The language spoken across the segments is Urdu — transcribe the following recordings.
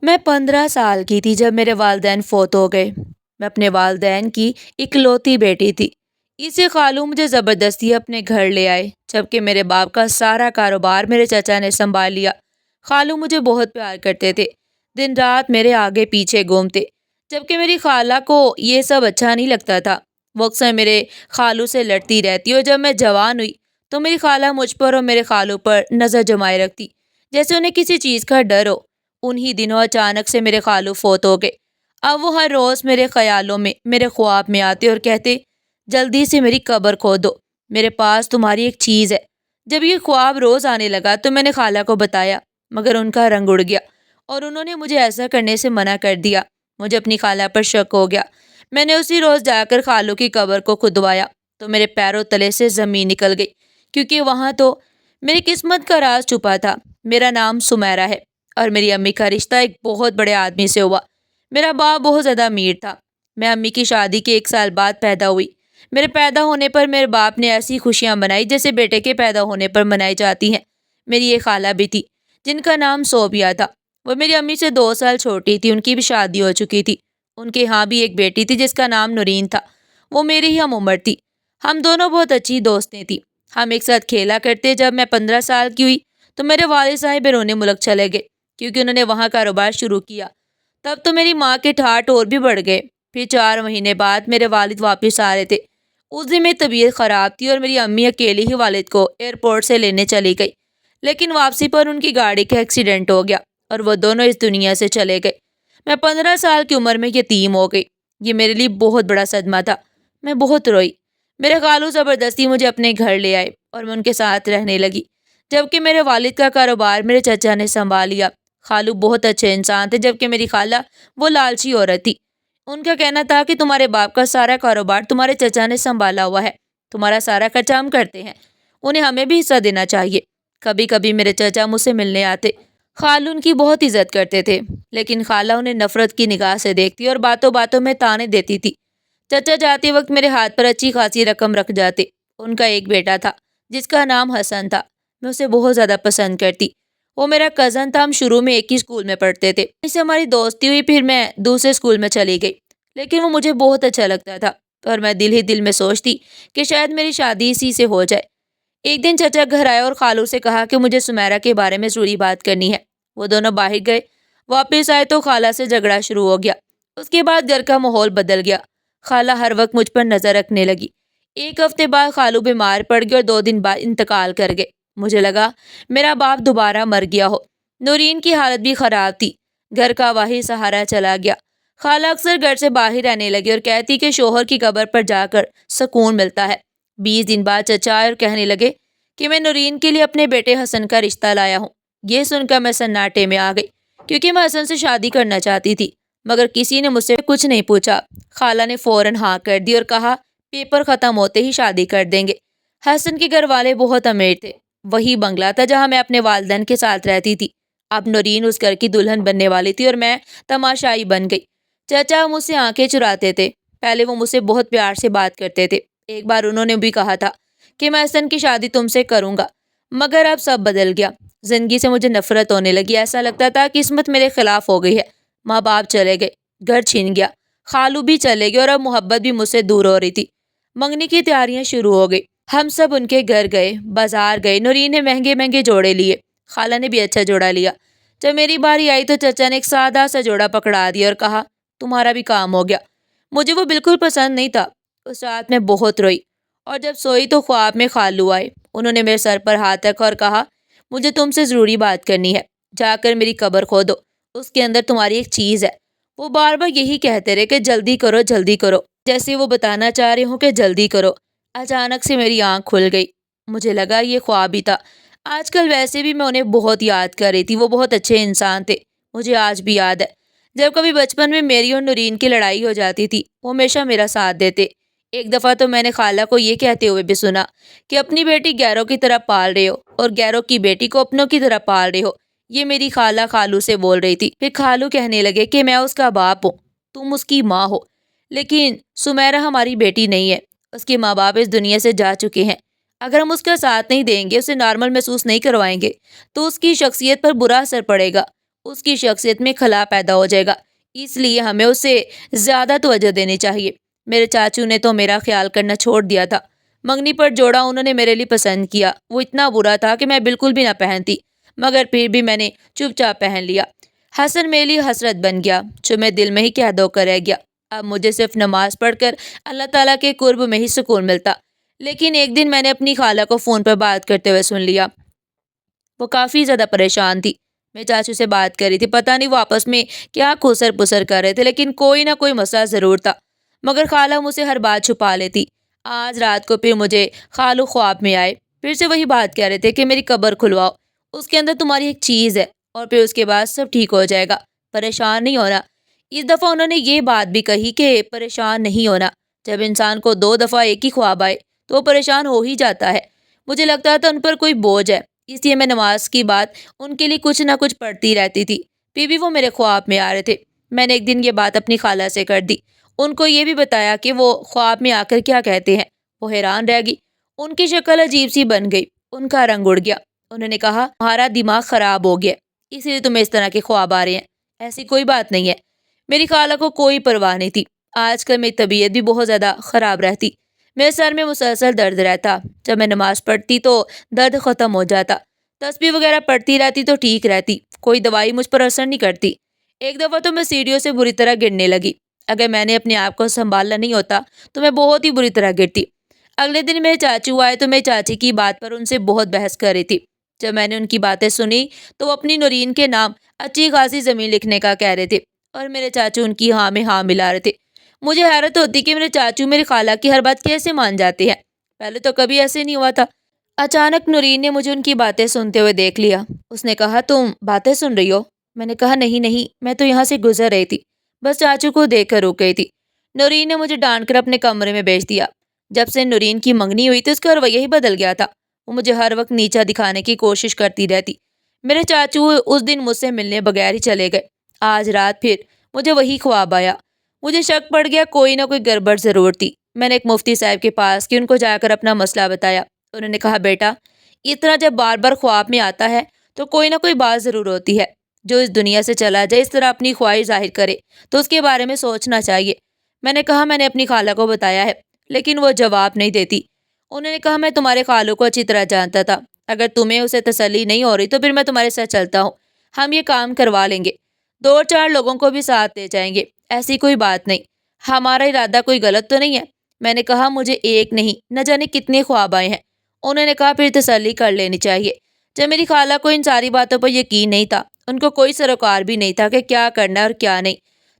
میں 15 سال کی تھی جب میرے والدین فوت ہو گئے۔ میں اپنے والدین کی اکلوتی بیٹی تھی، اسی خالو مجھے زبردستی اپنے گھر لے آئے، جبکہ میرے باپ کا سارا کاروبار میرے چچا نے سنبھال لیا۔ خالو مجھے بہت پیار کرتے تھے، دن رات میرے آگے پیچھے گھومتے، جبکہ میری خالہ کو یہ سب اچھا نہیں لگتا تھا۔ وہ اکثر میرے خالو سے لڑتی رہتی، اور جب میں جوان ہوئی تو میری خالہ مجھ پر اور میرے خالو پر نظر جمائے رکھتی، جیسے انہیں کسی چیز کا ڈر ہو۔ انہی دنوں اچانک سے میرے خالو فوت ہو گئے۔ اب وہ ہر روز میرے خیالوں میں، میرے خواب میں آتے اور کہتے، جلدی سے میری قبر کھود دو، میرے پاس تمہاری ایک چیز ہے۔ جب یہ خواب روز آنے لگا تو میں نے خالہ کو بتایا، مگر ان کا رنگ اڑ گیا اور انہوں نے مجھے ایسا کرنے سے منع کر دیا۔ مجھے اپنی خالہ پر شک ہو گیا۔ میں نے اسی روز جا کر خالو کی قبر کو کھدوایا تو میرے پیروں تلے سے زمین نکل گئی، کیونکہ وہاں تو میری قسمت کا راز چھپا تھا۔ میرا نام سمیرہ ہے اور میری امی کا رشتہ ایک بہت بڑے آدمی سے ہوا۔ میرا باپ بہت زیادہ امیر تھا۔ میں امی کی شادی کے 1 سال بعد پیدا ہوئی۔ میرے پیدا ہونے پر میرے باپ نے ایسی خوشیاں منائی جیسے بیٹے کے پیدا ہونے پر منائی جاتی ہیں۔ میری ایک خالہ بھی تھی جن کا نام صوبیہ تھا۔ وہ میری امی سے 2 سال چھوٹی تھی، ان کی بھی شادی ہو چکی تھی۔ ان کے ہاں بھی ایک بیٹی تھی جس کا نام نورین تھا، وہ میری ہی ہم عمر تھی۔ ہم دونوں بہت اچھی دوستیں تھیں، ہم ایک ساتھ کھیلا کرتے۔ جب میں 15 سال کی ہوئی تو میرے والد صاحب بیرون ملک چلے گئے، کیونکہ انہوں نے وہاں کاروبار شروع کیا۔ تب تو میری ماں کے ٹھاٹھ اور بھی بڑھ گئے۔ پھر 4 مہینے بعد میرے والد واپس آ رہے تھے۔ اس دن میری طبیعت خراب تھی اور میری امی اکیلی ہی والد کو ایئرپورٹ سے لینے چلی گئی، لیکن واپسی پر ان کی گاڑی کا ایکسیڈنٹ ہو گیا اور وہ دونوں اس دنیا سے چلے گئے۔ میں 15 سال کی عمر میں یتیم ہو گئی۔ یہ میرے لیے بہت بڑا صدمہ تھا۔ میں بہت روئی۔ میرے خالو زبردستی مجھے اپنے گھر لے آئے اور میں ان کے ساتھ رہنے لگی، جبکہ میرے والد کا کاروبار میرے چچا نے سنبھال لیا۔ خالو بہت اچھے انسان تھے، جبکہ میری خالہ وہ لالچی عورت تھی۔ ان کا کہنا تھا کہ تمہارے باپ کا سارا کاروبار تمہارے چچا نے سنبھالا ہوا ہے، تمہارا سارا خرچہ ہم کرتے ہیں، انہیں ہمیں بھی حصہ دینا چاہیے۔ کبھی کبھی میرے چچا مجھ سے ملنے آتے۔ خالو ان کی بہت عزت کرتے تھے، لیکن خالہ انہیں نفرت کی نگاہ سے دیکھتی اور باتوں باتوں میں طعنے دیتی تھی۔ چچا جاتے وقت میرے ہاتھ پر اچھی خاصی رقم رکھ جاتے۔ ان کا ایک بیٹا تھا جس کا نام حسن تھا۔ میں اسے بہت زیادہ پسند کرتی۔ وہ میرا کزن تھا، ہم شروع میں ایک ہی اسکول میں پڑھتے تھے، اس سے ہماری دوستی ہوئی۔ پھر میں دوسرے اسکول میں چلی گئی، لیکن وہ مجھے بہت اچھا لگتا تھا اور میں دل ہی دل میں سوچتی کہ شاید میری شادی اسی سے ہو جائے۔ ایک دن چچا گھر آئے اور خالو سے کہا کہ مجھے سمیرہ کے بارے میں ضروری بات کرنی ہے۔ وہ دونوں باہر گئے، واپس آئے تو خالہ سے جھگڑا شروع ہو گیا۔ اس کے بعد گھر کا ماحول بدل گیا۔ خالہ ہر وقت مجھ پر نظر رکھنے لگی۔ 1 ہفتے بعد خالو بیمار پڑ گئے اور 2 دن بعد انتقال کر گئے۔ مجھے لگا میرا باپ دوبارہ مر گیا ہو۔ نورین کی حالت بھی خراب تھی، گھر کا واحد سہارا چلا گیا۔ خالہ اکثر گھر سے باہر رہنے لگی اور کہتی کہ شوہر کی قبر پر جا کر سکون ملتا ہے۔ 20 دن بعد چچا آئے اور کہنے لگے کہ میں نورین کے لیے اپنے بیٹے حسن کا رشتہ لایا ہوں۔ یہ سن کر میں سناٹے میں آ گئی، کیونکہ میں حسن سے شادی کرنا چاہتی تھی، مگر کسی نے مجھ سے کچھ نہیں پوچھا۔ خالہ نے فوراً ہاں کر دی اور کہا پیپر ختم ہوتے ہی شادی کر دیں گے۔ حسن کے گھر والے بہت امیر تھے۔ وہی بنگلہ تھا جہاں میں اپنے والدین کے ساتھ رہتی تھی۔ اب نورین اس گھر کی دلہن بننے والی تھی اور میں تماشائی بن گئی۔ چچا مجھ سے آنکھیں چراتے تھے۔ پہلے وہ مجھ سے بہت پیار سے بات کرتے تھے۔ ایک بار انہوں نے بھی کہا تھا کہ میں حسن کی شادی تم سے کروں گا، مگر اب سب بدل گیا۔ زندگی سے مجھے نفرت ہونے لگی۔ ایسا لگتا تھا کہ قسمت میرے خلاف ہو گئی ہے۔ ماں باپ چلے گئے، گھر چھن گیا، خالو بھی چلے گئے اور اب محبت بھی مجھ سے دور ہو رہی تھی۔ منگنی کی تیاریاں شروع ہو گئی۔ ہم سب ان کے گھر گئے، بازار گئے۔ نورین نے مہنگے مہنگے جوڑے لیے، خالہ نے بھی اچھا جوڑا لیا۔ جب میری باری آئی تو چچا نے ایک سادہ سا جوڑا پکڑا دیا اور کہا تمہارا بھی کام ہو گیا۔ مجھے وہ بالکل پسند نہیں تھا۔ اس رات میں بہت روئی اور جب سوئی تو خواب میں خالو آئے۔ انہوں نے میرے سر پر ہاتھ رکھا اور کہا مجھے تم سے ضروری بات کرنی ہے، جا کر میری قبر کھودو، اس کے اندر تمہاری ایک چیز ہے۔ وہ بار بار یہی کہتے رہے کہ جلدی کرو جلدی کرو، جیسے وہ بتانا چاہ رہے ہوں کہ جلدی کرو۔ اچانک سے میری آنکھ کھل گئی۔ مجھے لگا یہ خواب ہی تھا۔ آج کل ویسے بھی میں انہیں بہت یاد کر رہی تھی۔ وہ بہت اچھے انسان تھے، مجھے آج بھی یاد ہے۔ جب کبھی بچپن میں میری اور نورین کی لڑائی ہو جاتی تھی، وہ ہمیشہ میرا ساتھ دیتے۔ ایک دفعہ تو میں نے خالہ کو یہ کہتے ہوئے بھی سنا کہ اپنی بیٹی غیروں کی طرح پال رہے ہو اور غیروں کی بیٹی کو اپنوں کی طرح پال رہے ہو۔ یہ میری خالہ خالو سے بول رہی تھی۔ پھر خالو کہنے لگے کہ میں اس کا باپ ہوں، تم اس کی ماں ہو، لیکن سمیرہ ہماری بیٹی نہیں ہے، اس کے ماں باپ اس دنیا سے جا چکے ہیں۔ اگر ہم اس کا ساتھ نہیں دیں گے، اسے نارمل محسوس نہیں کروائیں گے، تو اس کی شخصیت پر برا اثر پڑے گا، اس کی شخصیت میں خلا پیدا ہو جائے گا، اس لیے ہمیں اسے زیادہ توجہ دینی چاہیے۔ میرے چاچو نے تو میرا خیال کرنا چھوڑ دیا تھا۔ منگنی پر جوڑا انہوں نے میرے لیے پسند کیا، وہ اتنا برا تھا کہ میں بالکل بھی نہ پہنتی، مگر پھر بھی میں نے چپ چاپ پہن لیا۔ حسن میرے لیے حسرت بن گیا جو میں دل میں ہی کہہ دو کر رہ گیا۔ اب مجھے صرف نماز پڑھ کر اللہ تعالیٰ کے قرب میں ہی سکون ملتا۔ لیکن ایک دن میں نے اپنی خالہ کو فون پر بات کرتے ہوئے سن لیا۔ وہ کافی زیادہ پریشان تھی۔ میں چاچو سے بات کر رہی تھی، پتہ نہیں وہ آپس میں کیا خسر پسر کر رہے تھے، لیکن کوئی نہ کوئی مسئلہ ضرور تھا، مگر خالہ مجھ سے ہر بات چھپا لیتی۔ آج رات کو پھر مجھے خالو خواب میں آئے، پھر سے وہی بات کہہ رہے تھے کہ میری قبر کھلواؤ، اس کے اندر تمہاری ایک چیز ہے اور پھر اس کے بعد سب ٹھیک ہو جائے گا، پریشان نہیں ہونا۔ اس دفعہ انہوں نے یہ بات بھی کہی کہ پریشان نہیں ہونا۔ جب انسان کو 2 دفعہ ایک ہی خواب آئے تو وہ پریشان ہو ہی جاتا ہے۔ مجھے لگتا تھا ان پر کوئی بوجھ ہے، اس لیے میں نماز کی بات ان کے لیے کچھ نہ کچھ پڑھتی رہتی تھی، پھر بھی وہ میرے خواب میں آ رہے تھے۔ میں نے ایک دن یہ بات اپنی خالہ سے کر دی، ان کو یہ بھی بتایا کہ وہ خواب میں آ کر کیا کہتے ہیں۔ وہ حیران رہ گئی، ان کی شکل عجیب سی بن گئی، ان کا رنگ اڑ گیا۔ انہوں نے کہا تمہارا دماغ خراب ہو گیا، اسی لیے تمہیں اس طرح کے خواب آ رہے ہیں، ایسی کوئی بات نہیں ہے۔ میری خالہ کو کوئی پرواہ نہیں تھی۔ آج کل میری طبیعت بھی بہت زیادہ خراب رہتی، میرے سر میں مسلسل درد رہتا، جب میں نماز پڑھتی تو درد ختم ہو جاتا، تسبیح وغیرہ پڑھتی رہتی تو ٹھیک رہتی، کوئی دوائی مجھ پر اثر نہیں کرتی۔ ایک دفعہ تو میں سیڑھیوں سے بری طرح گرنے لگی، اگر میں نے اپنے آپ کو سنبھالنا نہیں ہوتا تو میں بہت ہی بری طرح گرتی۔ اگلے دن میرے چاچو آئے تو میری چاچی کی بات پر ان سے بہت بحث کر رہی تھی۔ جب میں نے ان کی باتیں سنی تو وہ اپنی نورین کے نام اچھی خاصی زمین لکھنے کا کہہ رہے تھے اور میرے چاچو ان کی ہاں میں ہاں ملا رہے تھے۔ مجھے حیرت ہوتی کہ میرے چاچو میری خالہ کی ہر بات کیسے مان جاتے ہیں، پہلے تو کبھی ایسے نہیں ہوا تھا۔ اچانک نورین نے مجھے ان کی باتیں سنتے ہوئے دیکھ لیا۔ اس نے کہا تم باتیں سن رہی ہو؟ میں نے کہا نہیں نہیں، میں تو یہاں سے گزر رہی تھی، بس چاچو کو دیکھ کر رک گئی تھی۔ نورین نے مجھے ڈانٹ کر اپنے کمرے میں بھیج دیا۔ جب سے نورین کی منگنی ہوئی تو اس کا رویہ ہی بدل گیا تھا، وہ مجھے ہر وقت نیچا دکھانے کی کوشش کرتی رہتی۔ میرے چاچو اس دن مجھ سے ملنے بغیر ہی چلے گئے۔ آج رات پھر مجھے وہی خواب آیا، مجھے شک پڑ گیا کوئی نہ کوئی گڑبڑ ضرور تھی۔ میں نے ایک مفتی صاحب کے پاس کہ ان کو جا کر اپنا مسئلہ بتایا۔ انہوں نے کہا بیٹا اتنا جب بار بار خواب میں آتا ہے تو کوئی نہ کوئی بات ضرور ہوتی ہے، جو اس دنیا سے چلا جائے اس طرح اپنی خواہش ظاہر کرے تو اس کے بارے میں سوچنا چاہیے۔ میں نے کہا میں نے اپنی خالہ کو بتایا ہے، لیکن وہ جواب نہیں دیتی۔ انہوں نے کہا میں تمہارے خالوں کو اچھی طرح جانتا تھا، اگر تمہیں اسے تسلی نہیں ہو رہی تو پھر میں تمہارے ساتھ چلتا ہوں، ہم یہ کام کروا لیں گے، 2 4 لوگوں کو بھی ساتھ لے جائیں گے، ایسی کوئی بات نہیں، ہمارا ارادہ کوئی غلط تو نہیں ہے۔ میں نے کہا مجھے ایک نہیں نہ جانے کتنے خواب آئے ہیں۔ انہوں نے کہا پھر تسلی کر لینی چاہیے۔ جب میری خالہ کو ان ساری باتوں پر یقین نہیں تھا، ان کو کوئی سروکار بھی نہیں تھا کہ کیا کرنا اور کیا نہیں،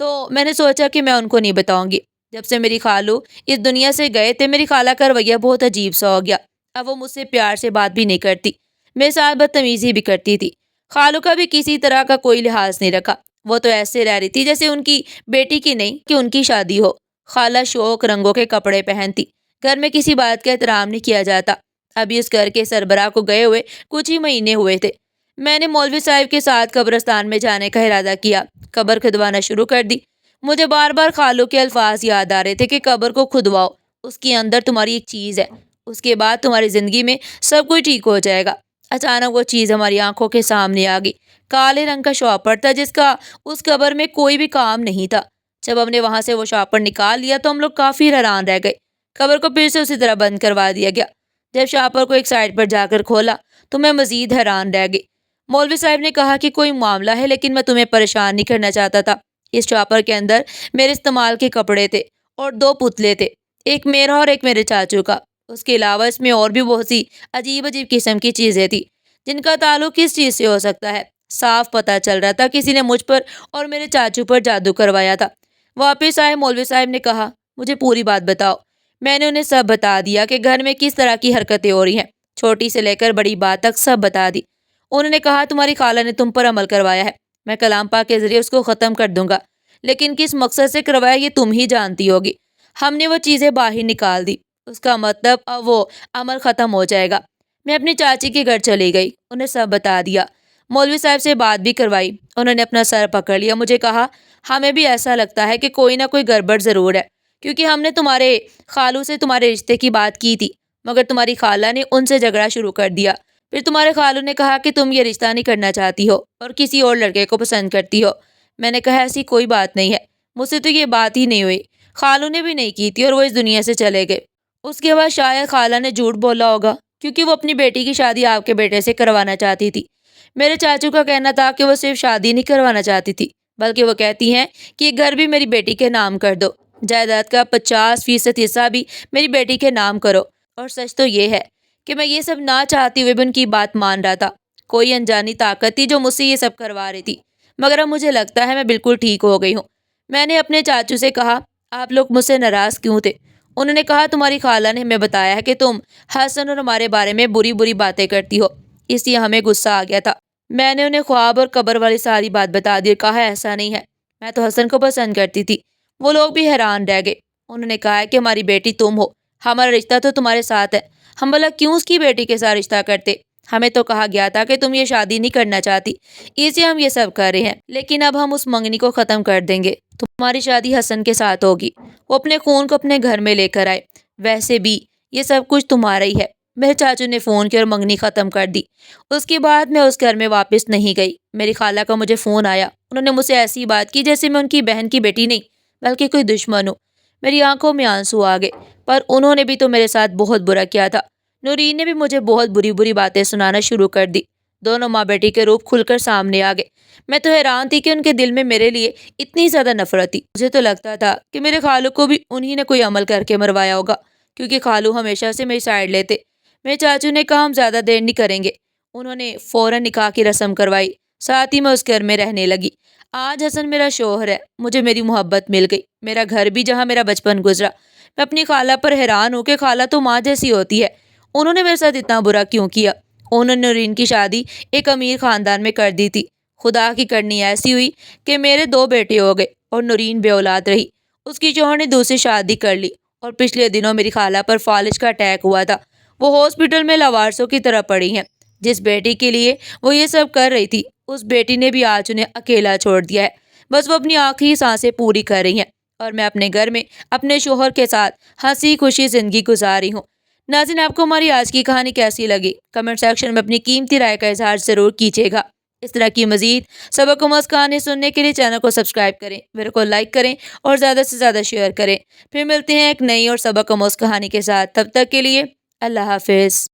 تو میں نے سوچا کہ میں ان کو نہیں بتاؤں گی۔ جب سے میری خالو اس دنیا سے گئے تھے میری خالہ کا رویہ بہت عجیب سا ہو گیا، اب وہ مجھ سے پیار سے بات بھی نہیں کرتی، میرے ساتھ بدتمیزی بھی کرتی تھی۔ خالو کا بھی کسی طرح کا کوئی لحاظ نہیں رکھا، وہ تو ایسے رہ رہی تھی جیسے ان کی بیٹی کی نہیں کہ ان کی شادی ہو۔ خالہ شوق رنگوں کے کپڑے پہنتی، گھر میں کسی بات کا احترام نہیں کیا جاتا۔ ابھی اس گھر کے سربراہ کو گئے ہوئے کچھ ہی مہینے ہوئے تھے، میں نے مولوی صاحب کے ساتھ قبرستان میں جانے کا ارادہ کیا، قبر کھدوانا شروع کر دی۔ مجھے بار بار خالو کے الفاظ یاد آ رہے تھے کہ قبر کو کھدواؤ، اس کے اندر تمہاری ایک چیز ہے، اس کے بعد تمہاری زندگی میں سب کچھ ٹھیک ہو جائے گا۔ اچانک وہ چیز ہماری آنکھوں کے سامنے آ گئی، کالے رنگ کا شاپر تھا جس کا اس قبر میں کوئی بھی کام نہیں تھا۔ جب ہم نے وہاں سے وہ شاپر نکال لیا تو ہم لوگ کافی حیران رہ گئے۔ قبر کو پھر سے اسی طرح بند کروا دیا گیا۔ جب شاپر کو ایک سائڈ پر جا کر کھولا تو میں مزید حیران رہ گئی۔ مولوی صاحب نے کہا کہ کوئی معاملہ ہے لیکن میں تمہیں پریشان نہیں کرنا چاہتا تھا۔ اس شاپر کے اندر میرے استعمال کے کپڑے تھے اور 2 پتلے تھے، ایک میرا اور ایک میرے چاچو کا۔ اس کے علاوہ اس میں اور بھی بہت سی عجیب عجیب قسم کی چیزیں تھیں جن کا تعلق کس چیز سے ہو سکتا ہے۔ صاف پتہ چل رہا تھا کسی نے مجھ پر اور میرے چاچو پر جادو کروایا تھا۔ واپس آئے مولوی صاحب نے کہا مجھے پوری بات بتاؤ۔ میں نے انہیں سب بتا دیا کہ گھر میں کس طرح کی حرکتیں ہو رہی ہیں، چھوٹی سے لے کر بڑی بات تک سب بتا دی۔ انہوں نے کہا تمہاری خالہ نے تم پر عمل کروایا ہے، میں کلام پاک کے ذریعے اس کو ختم کر دوں گا، لیکن کس مقصد سے کروایا یہ تم ہی جانتی ہوگی۔ ہم نے وہ چیزیں باہر نکال دی، اس کا مطلب اب وہ عمل ختم ہو جائے گا۔ میں اپنی چاچی کے گھر چلی گئی، انہیں سب بتا دیا، مولوی صاحب سے بات بھی کروائی۔ انہوں نے اپنا سر پکڑ لیا، مجھے کہا ہمیں بھی ایسا لگتا ہے کہ کوئی نہ کوئی گڑبڑ ضرور ہے، کیونکہ ہم نے تمہارے خالو سے تمہارے رشتے کی بات کی تھی، مگر تمہاری خالہ نے ان سے جھگڑا شروع کر دیا۔ پھر تمہارے خالو نے کہا کہ تم یہ رشتہ نہیں کرنا چاہتی ہو اور کسی اور لڑکے کو پسند کرتی ہو۔ میں نے کہا ایسی کوئی بات نہیں ہے، مجھ سے تو یہ بات ہی نہیں ہوئی، خالو نے بھی نہیں کی تھی اور وہ اس دنیا سے چلے گئے۔ اس کے بعد شاید خالہ نے جھوٹ بولا ہوگا کیونکہ وہ اپنی بیٹی کی شادی آپ کے بیٹے سے کروانا چاہتی تھی۔ میرے چاچو کا کہنا تھا کہ وہ صرف شادی نہیں کروانا چاہتی تھی بلکہ وہ کہتی ہیں کہ یہ گھر بھی میری بیٹی کے نام کر دو، جائیداد کا 50% حصہ بھی میری بیٹی کے نام کرو۔ اور سچ تو یہ ہے کہ میں یہ سب نہ چاہتی ہوئے بھی ان کی بات مان رہا تھا۔ کوئی انجانی طاقت تھی جو مجھ سے یہ سب کروا رہی تھی، مگر اب مجھے لگتا ہے میں بالکل ٹھیک ہو گئی ہوں۔ میں نے اپنے چاچو سے کہا آپ لوگ مجھ سے ناراض کیوں تھے؟ انہوں نے کہا تمہاری خالہ نے ہمیں بتایا ہے کہ تم حسن اور ہمارے بارے میں بری بری باتیں کرتی ہو، اس لیے ہمیں غصہ آ گیا تھا۔ میں نے انہیں خواب اور قبر والی ساری بات بتا دی اور کہا ایسا نہیں ہے، میں تو حسن کو پسند کرتی تھی۔ وہ لوگ بھی حیران رہ گئے۔ انہوں نے کہا کہ ہماری بیٹی تم ہو، ہمارا رشتہ تو تمہارے ساتھ ہے، ہم بھلا کیوں اس کی بیٹی کے ساتھ رشتہ کرتے؟ ہمیں تو کہا گیا تھا کہ تم یہ شادی نہیں کرنا چاہتی، اس لیے ہم یہ سب کر رہے ہیں، لیکن اب ہم اس منگنی کو ختم کر دیں گے، تمہاری شادی حسن کے ساتھ ہوگی، وہ اپنے خون کو اپنے گھر میں لے کر آئے، ویسے بھی یہ سب کچھ تمہارا ہی ہے۔ میرے چاچو نے فون کیا اور منگنی ختم کر دی۔ اس کے بعد میں اس گھر میں واپس نہیں گئی۔ میری خالہ کا مجھے فون آیا، انہوں نے مجھ سے ایسی بات کی جیسے میں ان کی بہن کی بیٹی نہیں بلکہ کوئی دشمن ہوں۔ میری آنکھوں میں آنسو آ گئے، پر انہوں نے بھی تو میرے ساتھ بہت برا کیا تھا۔ نورین نے بھی مجھے بہت بری بری باتیں سنانا شروع کر دی۔ دونوں ماں بیٹی کے روپ کھل کر سامنے آ گئے۔ میں تو حیران تھی کہ ان کے دل میں میرے لیے اتنی زیادہ نفرت تھی۔ مجھے تو لگتا تھا کہ میرے خالو کو بھی انہی نے کوئی عمل کر کے مروایا ہوگا، کیونکہ خالو ہمیشہ سے میری سائڈ لیتے۔ میرے چاچو نے کہا ہم زیادہ دیر نہیں کریں گے۔ انہوں نے فوراً نکاح کی رسم کروائی، ساتھ ہی میں اس گھر میں رہنے لگی۔ آج حسن میرا شوہر ہے، مجھے میری محبت مل گئی، میرا گھر بھی جہاں میرا بچپن گزرا۔ میں اپنی خالہ پر حیران ہوں کہ خالہ تو ماں جیسی ہوتی ہے، انہوں نے میرے ساتھ اتنا برا کیوں کیا؟ انہوں نے نورین کی شادی ایک امیر خاندان میں کر دی تھی۔ خدا کی کرنی ایسی ہوئی کہ میرے 2 بیٹے ہو گئے اور نورین بے اولاد رہی۔ اس کی شوہر نے دوسری شادی کر لی اور پچھلے دنوں میری خالہ پر فالج کا اٹیک ہوا تھا۔ وہ ہاسپٹل میں لاوارثوں کی طرح پڑی ہیں۔ جس بیٹی کے لیے وہ یہ سب کر رہی تھی، اس بیٹی نے بھی آج انہیں اکیلا چھوڑ دیا ہے۔ بس وہ اپنی آخری سانسیں پوری کر رہی ہیں اور میں اپنے گھر میں اپنے شوہر کے ساتھ ہنسی خوشی زندگی گزار رہی ہوں۔ ناظرین، آپ کو ہماری آج کی کہانی کیسی لگی؟ کمنٹ سیکشن میں اپنی قیمتی رائے کا اظہار ضرور کیجیے گا۔ اس طرح کی مزید سبق آموز کہانی سننے کے لیے چینل کو سبسکرائب کریں، ویڈیو کو لائک کریں اور زیادہ سے زیادہ شیئر کریں۔ پھر ملتے ہیں ایک نئی اور سبق آموز کہانی کے ساتھ، تب تک کے لیے اللہ حافظ۔